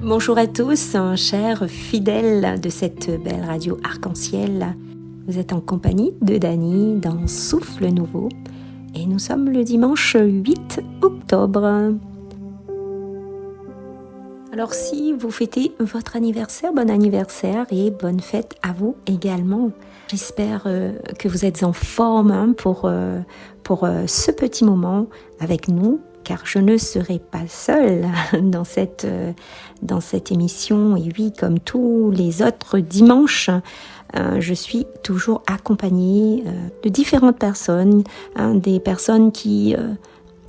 Bonjour à tous, chers fidèles de cette belle radio arc-en-ciel. Vous êtes en compagnie de Dani dans Souffle Nouveau et nous sommes le dimanche 8 octobre. Alors si vous fêtez votre anniversaire, bon anniversaire et bonne fête à vous également. J'espère que vous êtes en forme pour ce petit moment avec nous, car je ne serai pas seule dans cette émission. Et oui, comme tous les autres dimanches, je suis toujours accompagnée de différentes personnes, des personnes qui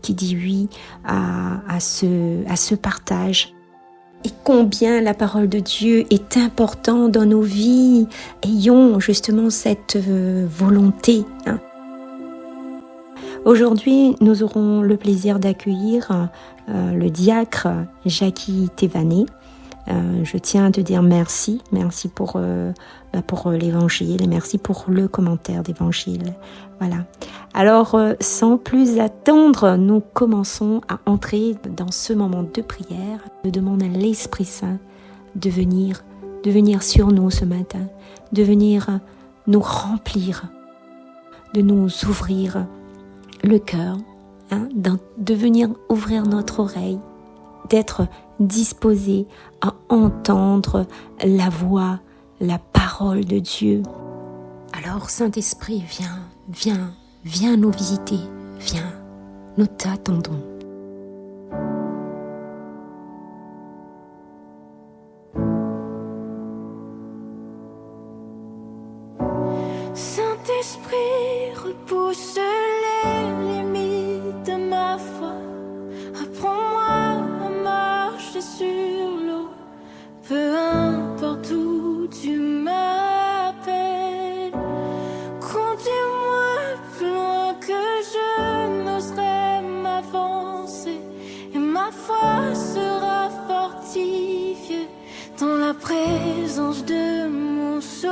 disent oui à ce partage. Et combien la parole de Dieu est importante dans nos vies. Ayons justement cette volonté. Aujourd'hui, nous aurons le plaisir d'accueillir le diacre Jackie Thévanet. Je tiens à te dire merci pour l'évangile et merci pour le commentaire d'évangile. Voilà. Alors, sans plus attendre, nous commençons à entrer dans ce moment de prière. Je demande à l'Esprit Saint de venir sur nous ce matin, de venir nous remplir, de nous ouvrir le cœur, de venir ouvrir notre oreille, d'être disposé à entendre la voix, la parole de Dieu. Alors Saint-Esprit, viens nous visiter, viens, nous t'attendons. Saint-Esprit, repousse les limites de ma foi. Apprends-moi à marcher sur l'eau, peu importe où tu m'appelles. Conduis-moi plus loin que je n'oserais m'avancer, et ma foi sera fortifiée dans la présence de mon Sauveur.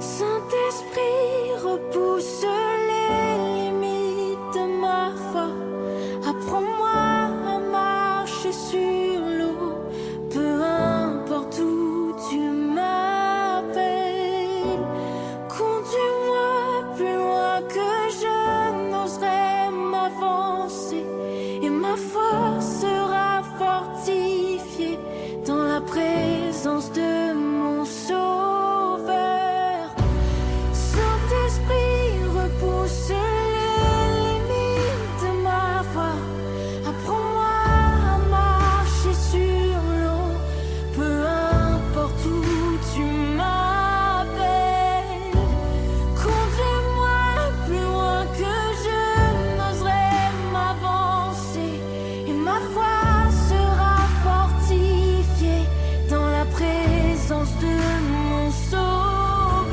Saint-Esprit, repousse les limites de ma foi. Apprends-moi à marcher sur l'eau, peu importe où tu m'appelles. Conduis-moi plus loin que je n'oserais m'avancer, et ma foi sera fortifiée dans la présence de mon Sauveur. Saint-Esprit, repousse les limites de ma foi. Apprends-moi à marcher sur l'eau, peu importe où tu m'appelles. Conduis-moi plus loin que je n'oserais m'avancer, et ma foi sera fortifiée dans la présence de mon Sauveur.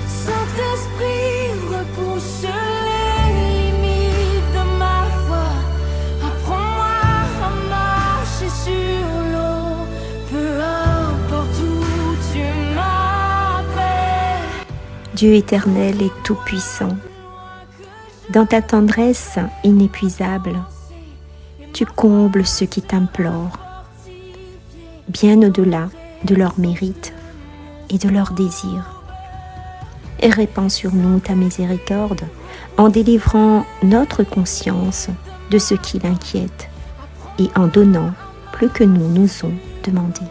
Saint-Esprit, repousse les limites de ma foi. Apprends-moi à marcher sur l'eau, peu importe où tu m'appelles. Dieu éternel et tout-puissant, dans ta tendresse inépuisable, tu combles ceux qui t'implorent, bien au-delà de leurs mérites et de leurs désirs. Et répands sur nous ta miséricorde en délivrant notre conscience de ce qui l'inquiète et en donnant plus que nous n'osons demander.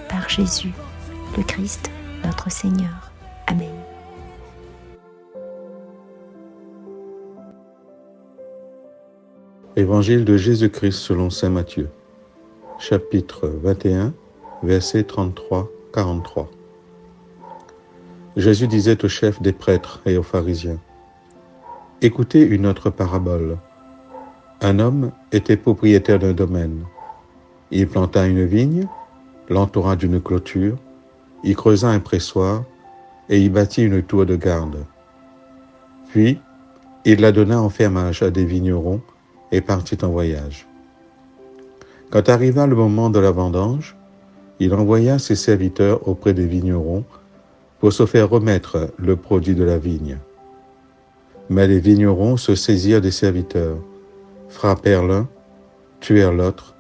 Par Jésus, le Christ, notre Seigneur. Amen. Évangile de Jésus-Christ selon saint Matthieu, chapitre 21, versets 33-43. Jésus disait aux chefs des prêtres et aux pharisiens : « Écoutez une autre parabole. Un homme était propriétaire d'un domaine. Il planta une vigne, l'entoura d'une clôture, y creusa un pressoir et y bâtit une tour de garde. Puis, il la donna en fermage à des vignerons et partit en voyage. Quand arriva le moment de la vendange, il envoya ses serviteurs auprès des vignerons pour se faire remettre le produit de la vigne. Mais les vignerons se saisirent des serviteurs, frappèrent l'un, tuèrent l'autre,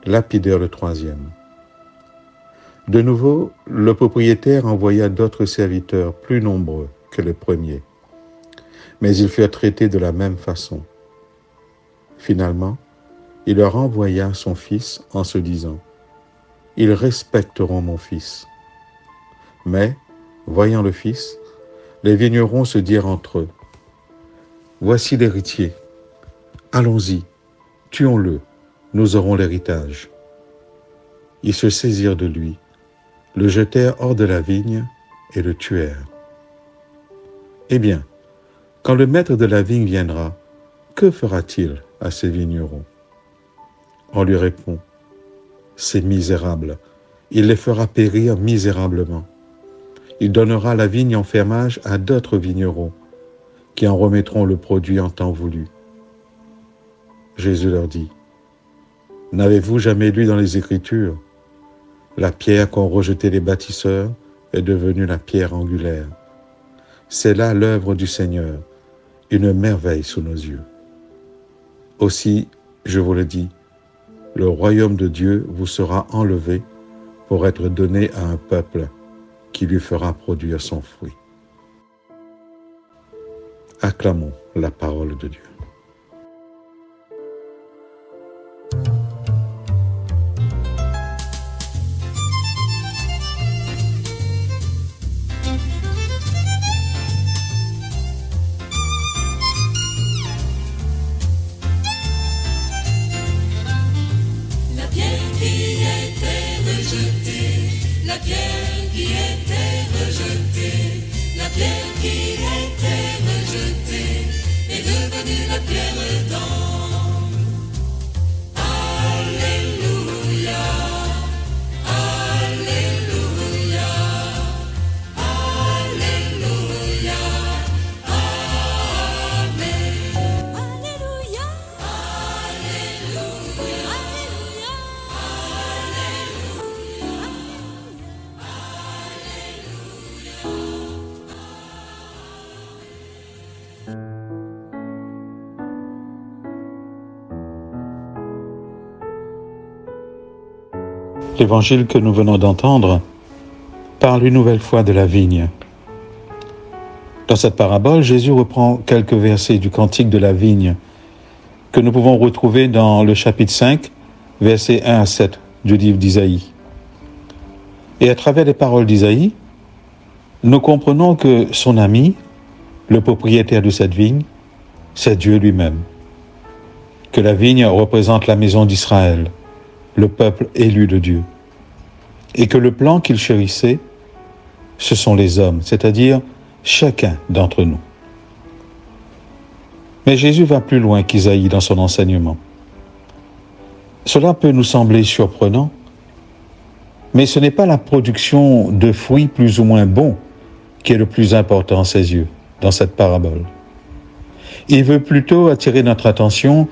lapidèrent le troisième. De nouveau, le propriétaire envoya d'autres serviteurs plus nombreux que le premier, mais ils furent traités de la même façon. Finalement, il leur envoya son fils en se disant « Ils respecteront mon fils. » Mais, voyant le fils, les vignerons se dirent entre eux « Voici l'héritier. Allons-y, tuons-le, nous aurons l'héritage. » Ils se saisirent de lui, le jetèrent hors de la vigne et le tuèrent. Eh bien, quand le maître de la vigne viendra, que fera-t-il à ces vignerons? On lui répond, ces misérables, il les fera périr misérablement. Il donnera la vigne en fermage à d'autres vignerons, qui en remettront le produit en temps voulu. Jésus leur dit, n'avez-vous jamais lu dans les Écritures, la pierre qu'ont rejetée les bâtisseurs est devenue la pierre angulaire. C'est là l'œuvre du Seigneur, une merveille sous nos yeux. Aussi, je vous le dis, le royaume de Dieu vous sera enlevé pour être donné à un peuple qui lui fera produire son fruit. Acclamons la parole de Dieu. La pierre qui était rejetée, la pierre qui était rejetée est devenue la pierre d'angle. Alléluia, Alléluia, Alléluia, Amen. Alléluia, Alléluia, Alléluia, L'évangile que nous venons d'entendre parle une nouvelle fois de la vigne. Dans cette parabole, Jésus reprend quelques versets du Cantique de la vigne que nous pouvons retrouver dans le chapitre 5, versets 1 à 7 du livre d'Isaïe. Et à travers les paroles d'Isaïe, nous comprenons que son ami, le propriétaire de cette vigne, c'est Dieu lui-même. Que la vigne représente la maison d'Israël, le peuple élu de Dieu. Et que le plan qu'il chérissait, ce sont les hommes, c'est-à-dire chacun d'entre nous. Mais Jésus va plus loin qu'Isaïe dans son enseignement. Cela peut nous sembler surprenant, mais ce n'est pas la production de fruits plus ou moins bons qui est le plus important à ses yeux dans cette parabole. Il veut plutôt attirer notre attention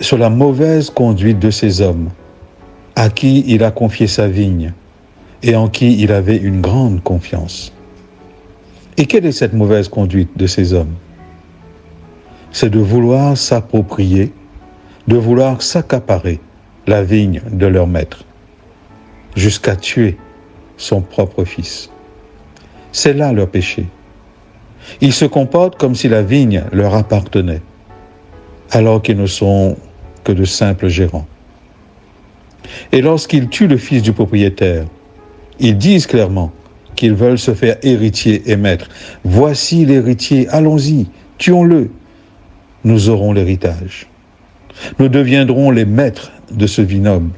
sur la mauvaise conduite de ces hommes, à qui il a confié sa vigne et en qui il avait une grande confiance. Et quelle est cette mauvaise conduite de ces hommes? C'est de vouloir s'approprier, de vouloir s'accaparer la vigne de leur maître, jusqu'à tuer son propre fils. C'est là leur péché. Ils se comportent comme si la vigne leur appartenait, alors qu'ils ne sont que de simples gérants. Et lorsqu'ils tuent le fils du propriétaire, ils disent clairement qu'ils veulent se faire héritier et maître. Voici l'héritier, allons-y, tuons-le. Nous aurons l'héritage. Nous deviendrons les maîtres de ce vignoble.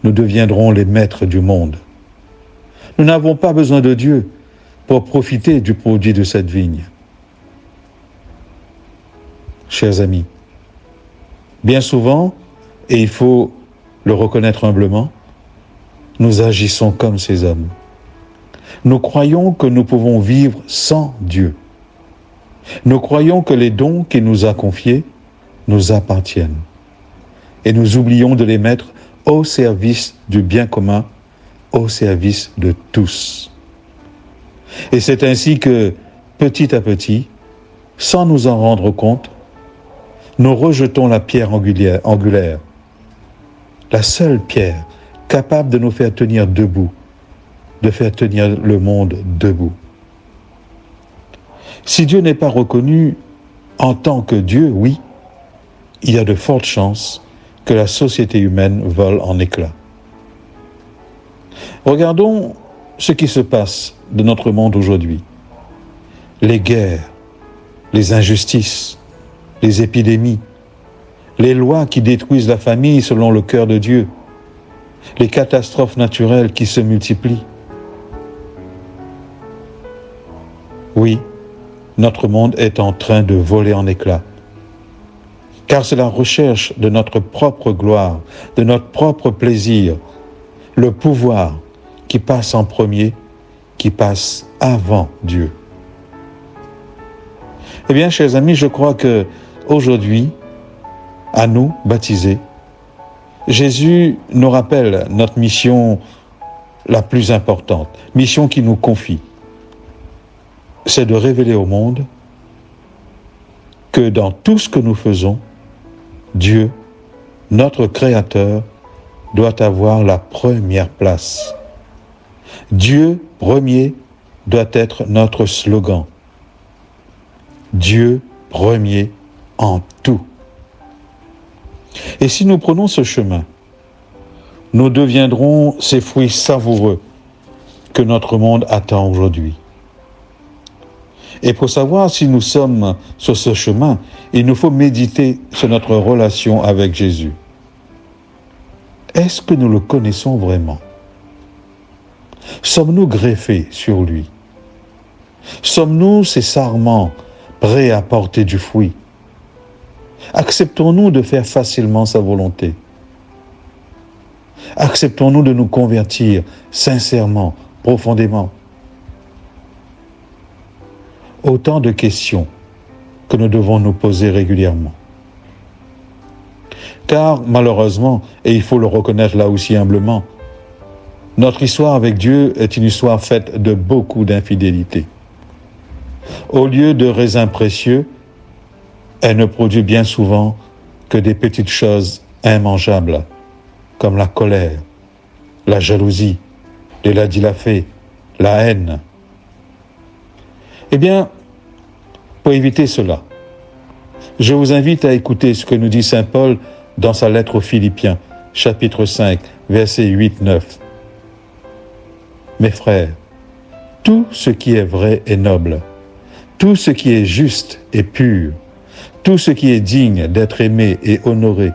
Nous deviendrons les maîtres du monde. Nous n'avons pas besoin de Dieu pour profiter du produit de cette vigne. Chers amis, bien souvent, et il faut le reconnaître humblement, nous agissons comme ces hommes. Nous croyons que nous pouvons vivre sans Dieu. Nous croyons que les dons qu'il nous a confiés nous appartiennent. Et nous oublions de les mettre au service du bien commun, au service de tous. Et c'est ainsi que, petit à petit, sans nous en rendre compte, nous rejetons la pierre angulaire, la seule pierre capable de nous faire tenir debout, de faire tenir le monde debout. Si Dieu n'est pas reconnu en tant que Dieu, oui, il y a de fortes chances que la société humaine vole en éclats. Regardons ce qui se passe de notre monde aujourd'hui. Les guerres, les injustices, les épidémies, les lois qui détruisent la famille selon le cœur de Dieu, les catastrophes naturelles qui se multiplient. Oui, notre monde est en train de voler en éclats. Car c'est la recherche de notre propre gloire, de notre propre plaisir, le pouvoir qui passe en premier, qui passe avant Dieu. Eh bien, chers amis, je crois que aujourd'hui, à nous, baptisés, Jésus nous rappelle notre mission la plus importante, mission qu'il nous confie. C'est de révéler au monde que dans tout ce que nous faisons, Dieu, notre Créateur, doit avoir la première place. Dieu premier doit être notre slogan. Dieu premier en tout. Et si nous prenons ce chemin, nous deviendrons ces fruits savoureux que notre monde attend aujourd'hui. Et pour savoir si nous sommes sur ce chemin, il nous faut méditer sur notre relation avec Jésus. Est-ce que nous le connaissons vraiment? Sommes-nous greffés sur lui? Sommes-nous ces sarments prêts à porter du fruit? Acceptons-nous de faire facilement sa volonté? Acceptons-nous de nous convertir sincèrement, profondément? Autant de questions que nous devons nous poser régulièrement. Car malheureusement, et il faut le reconnaître là aussi humblement, notre histoire avec Dieu est une histoire faite de beaucoup d'infidélité. Au lieu de raisins précieux, elle ne produit bien souvent que des petites choses immangeables, comme la colère, la jalousie, les ladilafés, la haine. Eh bien, pour éviter cela, je vous invite à écouter ce que nous dit saint Paul dans sa lettre aux Philippiens, chapitre 5, versets 8-9. Mes frères, tout ce qui est vrai et noble, tout ce qui est juste et pur, tout ce qui est digne d'être aimé et honoré,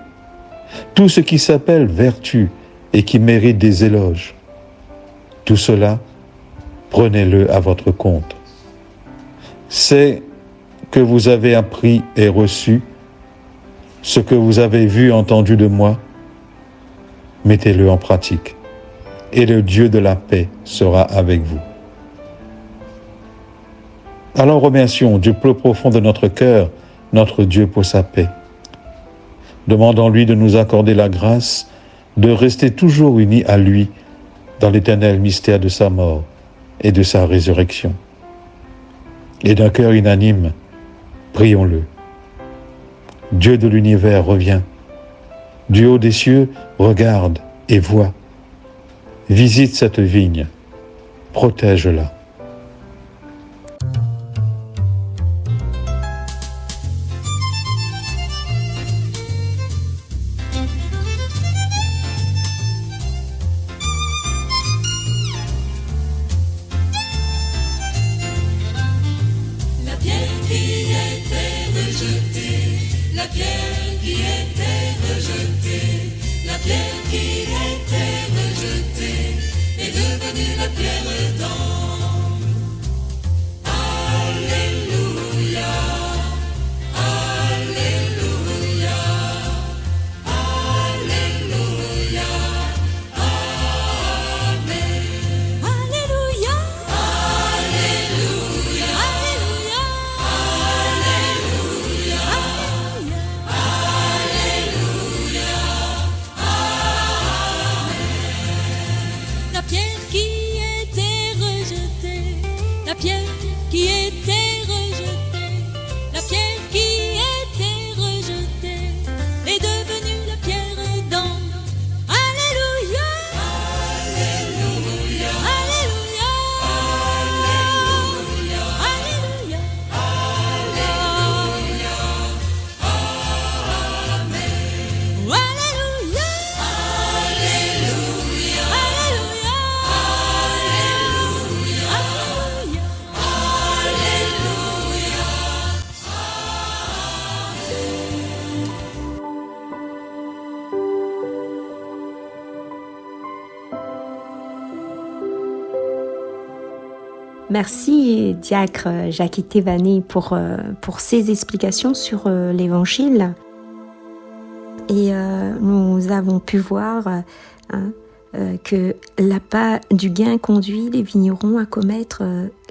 tout ce qui s'appelle vertu et qui mérite des éloges, tout cela, prenez-le à votre compte. C'est que vous avez appris et reçu, ce que vous avez vu et entendu de moi, mettez-le en pratique, et le Dieu de la paix sera avec vous. Alors remercions du plus profond de notre cœur notre Dieu pour sa paix. Demandons-lui de nous accorder la grâce de rester toujours unis à lui dans l'éternel mystère de sa mort et de sa résurrection. Et d'un cœur unanime, prions-le. Dieu de l'univers revient. Du haut des cieux, regarde et vois. Visite cette vigne, protège-la. La pierre qui était rejetée, la pierre qui était rejetée est devenue la pierre d'angle. Merci, diacre Jackie Thévanet, pour ces explications sur l'Évangile. Et nous avons pu voir que l'appât du gain conduit les vignerons à commettre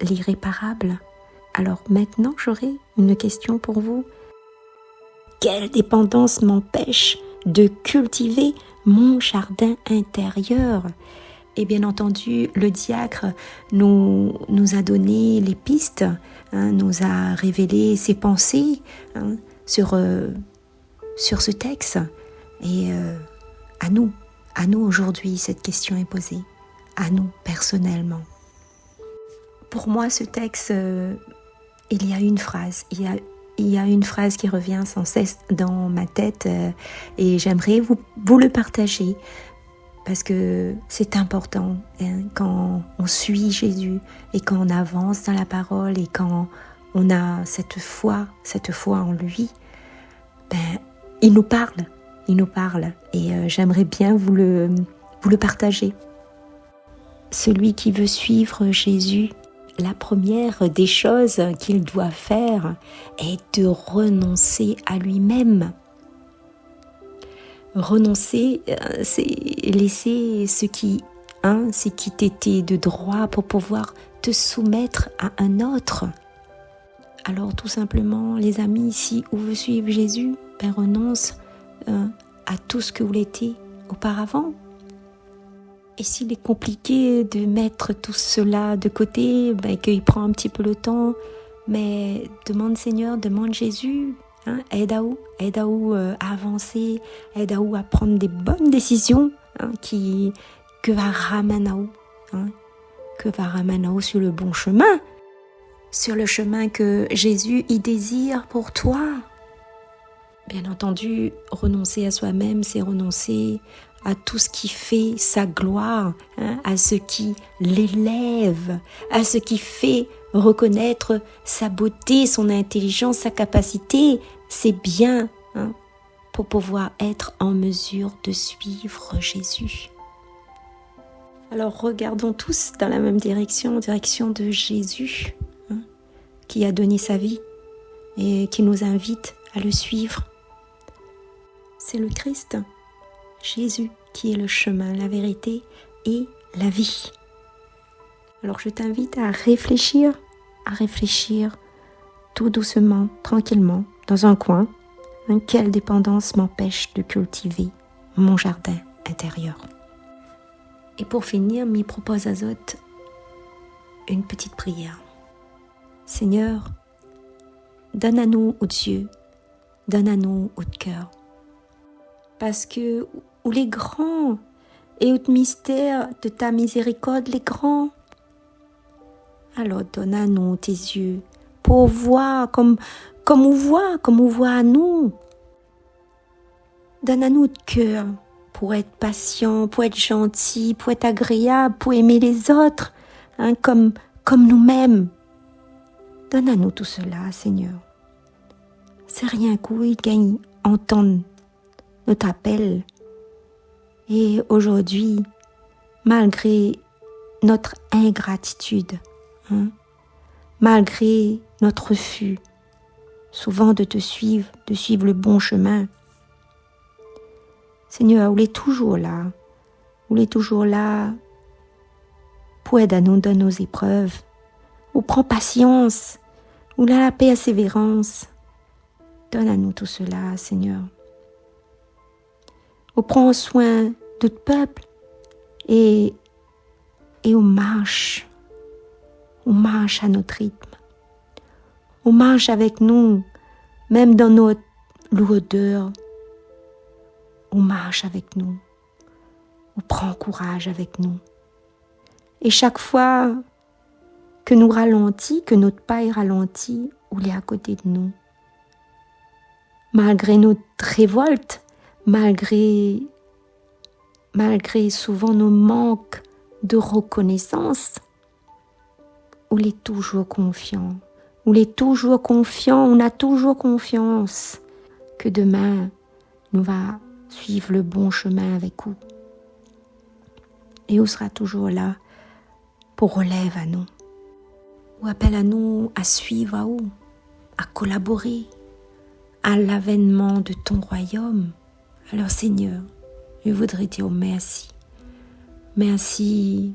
l'irréparable. Alors maintenant, j'aurai une question pour vous. Quelle dépendance m'empêche de cultiver mon jardin intérieur? Et bien entendu, le diacre nous a donné les pistes, nous a révélé ses pensées sur ce texte. Et à nous aujourd'hui, cette question est posée, à nous personnellement. Pour moi, ce texte, il y a une phrase, il y a une phrase qui revient sans cesse dans ma tête et j'aimerais vous le partager. Parce que c'est important quand on suit Jésus et quand on avance dans la parole et quand on a cette foi en lui, il nous parle et j'aimerais bien vous le partager. Celui qui veut suivre Jésus, la première des choses qu'il doit faire est de renoncer à lui-même. Renoncer, c'est laisser ce qui t'était de droit pour pouvoir te soumettre à un autre. Alors tout simplement, les amis, si vous voulez suivre Jésus, renonce à tout ce que vous l'étiez auparavant. Et s'il est compliqué de mettre tout cela de côté, qu'il prend un petit peu le temps, mais demande Seigneur, demande Jésus, aide à avancer, aide à prendre des bonnes décisions que va ramener sur le bon chemin, sur le chemin que Jésus y désire pour toi. Bien entendu, renoncer à soi-même, c'est renoncer à tout ce qui fait sa gloire, à ce qui l'élève, à ce qui fait reconnaître sa beauté, son intelligence, sa capacité. C'est bien pour pouvoir être en mesure de suivre Jésus. Alors regardons tous dans la même direction, direction de Jésus, qui a donné sa vie et qui nous invite à le suivre. C'est le Christ, Jésus, qui est le chemin, la vérité et la vie. Alors je t'invite à réfléchir tout doucement, tranquillement, dans un coin. Quelle dépendance m'empêche de cultiver mon jardin intérieur? Et pour finir, m'y propose Azote une petite prière. Seigneur, donne à nous, ô Dieu, donne à nous, ô cœur. Parce que où les grands et aux mystères de ta miséricorde, les grands, alors donne à nous tes yeux pour voir comme on voit à nous. Donne à nous de cœur pour être patient, pour être gentil, pour être agréable, pour aimer les autres, comme nous-mêmes. Donne à nous tout cela, Seigneur. C'est rien qu'il gagne entendre notre appel. Et aujourd'hui, malgré notre ingratitude, malgré notre refus, souvent de te suivre, de suivre le bon chemin, Seigneur, vous êtes toujours là pour aider à nous dans nos épreuves. Ou prends patience, ou la persévérance. Donne à nous tout cela, Seigneur. Ou prends soin de notre peuple et on marche à notre rythme. On marche avec nous, même dans notre lourdeur. On marche avec nous. On prend courage avec nous. Et chaque fois que nous ralentit, que notre pas est ralenti, on est à côté de nous. Malgré notre révolte, malgré souvent nos manques de reconnaissance, on est toujours confiant. On a toujours confiance que demain, nous va suivre le bon chemin avec vous. Et on sera toujours là pour relève à nous. ou appelle à nous à suivre à collaborer à l'avènement de ton royaume. Alors Seigneur, je voudrais dire merci. Merci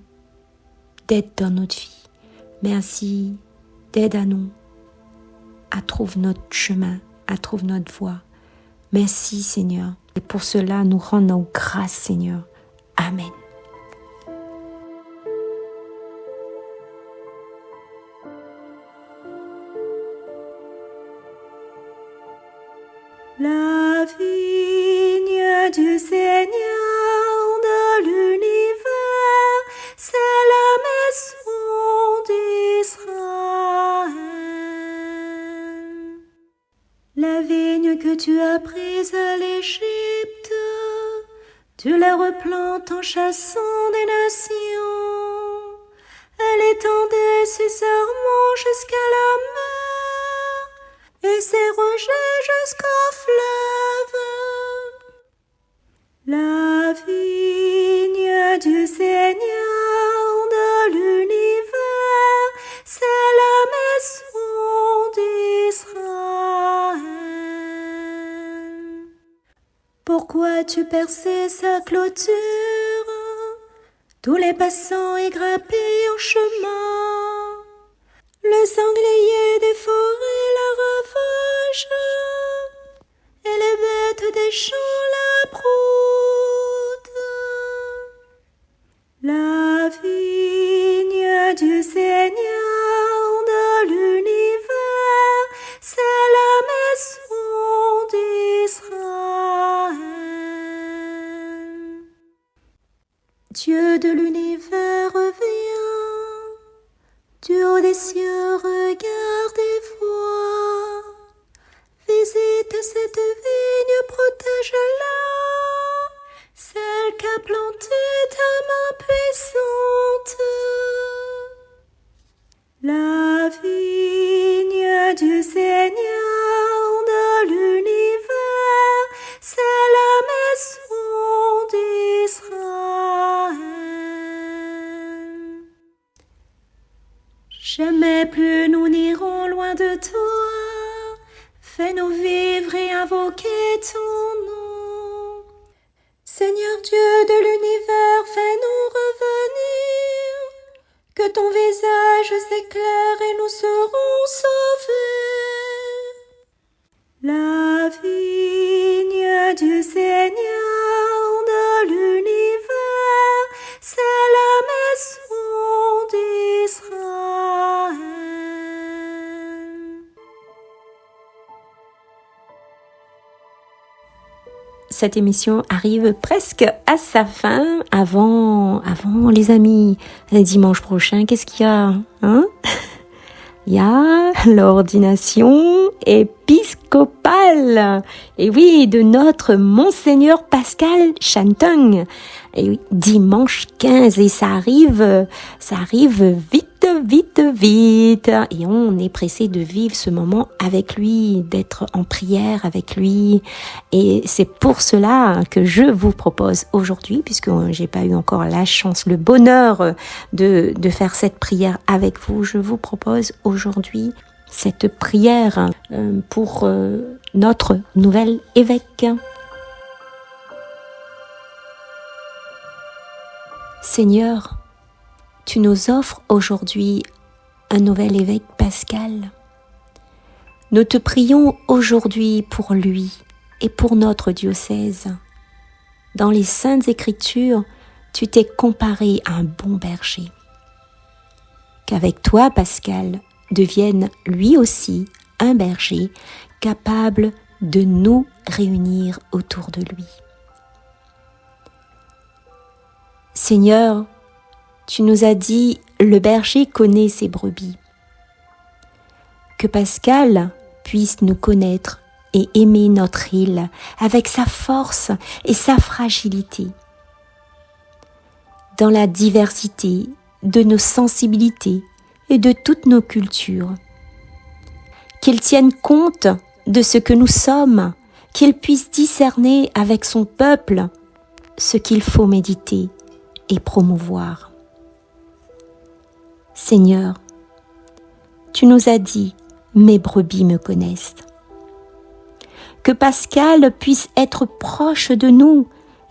d'être dans notre vie. Merci d'aide à nous à trouver notre chemin, à trouver notre voie. Merci Seigneur. Et pour cela, nous rendons grâce Seigneur. Amen. La vigne du Seigneur de l'univers, c'est la maison d'Israël. La vigne que tu as prise à l'Égypte, tu la replantes en chassant des nations. Elle étendait ses sarments jusqu'à la mer et ses rejets jusqu'au fleuve. La vigne du Seigneur de l'univers, c'est la maison d'Israël. Pourquoi tu perçais sa clôture? Tous les passants y grappaient en chemin. Le sanglier des forêts la ravage, et les bêtes des champs la broutent. La vigne du Seigneur de l'univers, c'est la maison d'Israël. Dieu de l'univers revient, du haut des cieux regarde et voit. Visite cette vigne, protège-la, celle qu'a plantée ta main puissante. La vigne du Seigneur de l'univers, c'est la maison d'Israël. Jamais plus nous n'irons loin de toi. Fais-nous vivre et invoquer ton nom. Seigneur Dieu de l'univers, fais-nous revenir. Que ton visage s'éclaire et nous serons sauvés. La vigne du Seigneur de l'univers, c'est la maison d'Israël. Cette émission arrive presque à sa fin. Avant les amis, dimanche prochain, qu'est-ce qu'il y a, hein? Il y a l'ordination épiscopale. Et oui, de notre Monseigneur Pascal Chantong. Et oui, dimanche 15. Et ça arrive vite. Et on est pressé de vivre ce moment avec lui, d'être en prière avec lui. Et c'est pour cela que je vous propose aujourd'hui, puisque j'ai pas eu encore la chance, le bonheur de faire cette prière avec vous, je vous propose aujourd'hui cette prière pour notre nouvel évêque. Seigneur, tu nous offres aujourd'hui un nouvel évêque Pascal. Nous te prions aujourd'hui pour lui et pour notre diocèse. Dans les Saintes Écritures, tu t'es comparé à un bon berger. Qu'avec toi, Pascal, devienne lui aussi un berger capable de nous réunir autour de lui. Seigneur, tu nous as dit, le berger connaît ses brebis. Que Pascal puisse nous connaître et aimer notre île avec sa force et sa fragilité. Dans la diversité de nos sensibilités et de toutes nos cultures. Qu'il tienne compte de ce que nous sommes, qu'il puisse discerner avec son peuple ce qu'il faut méditer et promouvoir. Seigneur, tu nous as dit, mes brebis me connaissent. Que Pascal puisse être proche de nous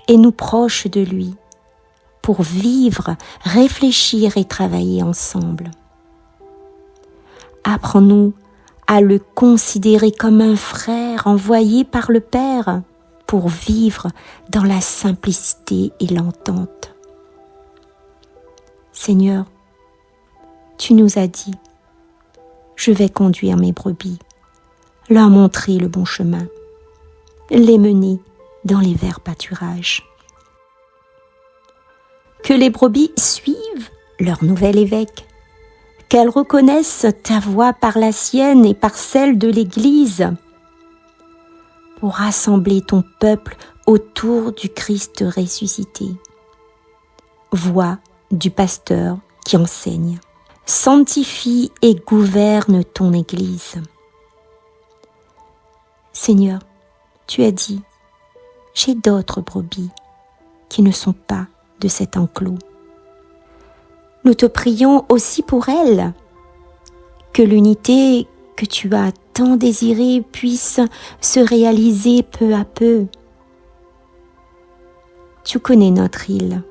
et nous proches de lui, pour vivre, réfléchir et travailler ensemble. Apprends-nous à le considérer comme un frère envoyé par le Père pour vivre dans la simplicité et l'entente. Seigneur, tu nous as dit, je vais conduire mes brebis, leur montrer le bon chemin, les mener dans les verts pâturages. Que les brebis suivent leur nouvel évêque, qu'elles reconnaissent ta voix par la sienne et par celle de l'Église, pour rassembler ton peuple autour du Christ ressuscité. Voix du pasteur qui enseigne. Sanctifie et gouverne ton Église. Seigneur, tu as dit, j'ai d'autres brebis qui ne sont pas de cet enclos. Nous te prions aussi pour elles, que l'unité que tu as tant désirée puisse se réaliser peu à peu. Tu connais notre île,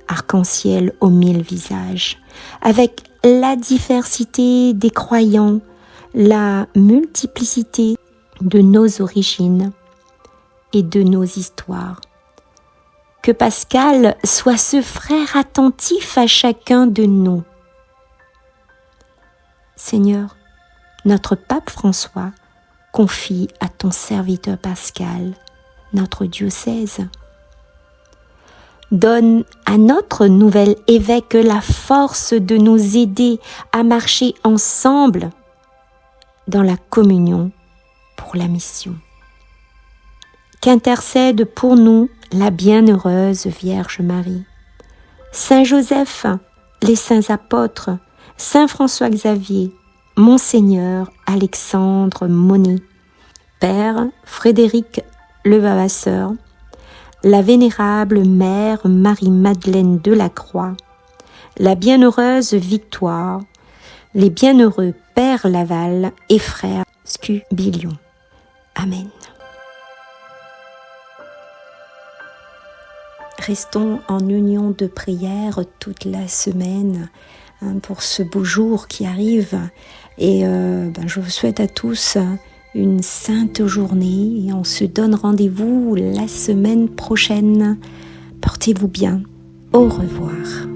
arc-en-ciel aux 1000 visages, avec la diversité des croyants, la multiplicité de nos origines et de nos histoires. Que Pascal soit ce frère attentif à chacun de nous. Seigneur, notre pape François confie à ton serviteur Pascal notre diocèse. Donne à notre nouvel évêque la force de nous aider à marcher ensemble dans la communion pour la mission. Qu'intercède pour nous la bienheureuse Vierge Marie, Saint Joseph, les saints apôtres, Saint François Xavier, Monseigneur Alexandre Mauny, Père Frédéric Levavasseur, la vénérable Mère Marie-Madeleine Delacroix, la bienheureuse Victoire, les bienheureux Père Laval et Frère Scubilion. Amen. Restons en union de prière toute la semaine pour ce beau jour qui arrive. Et je vous souhaite à tous une sainte journée et on se donne rendez-vous la semaine prochaine. Portez-vous bien. Au revoir.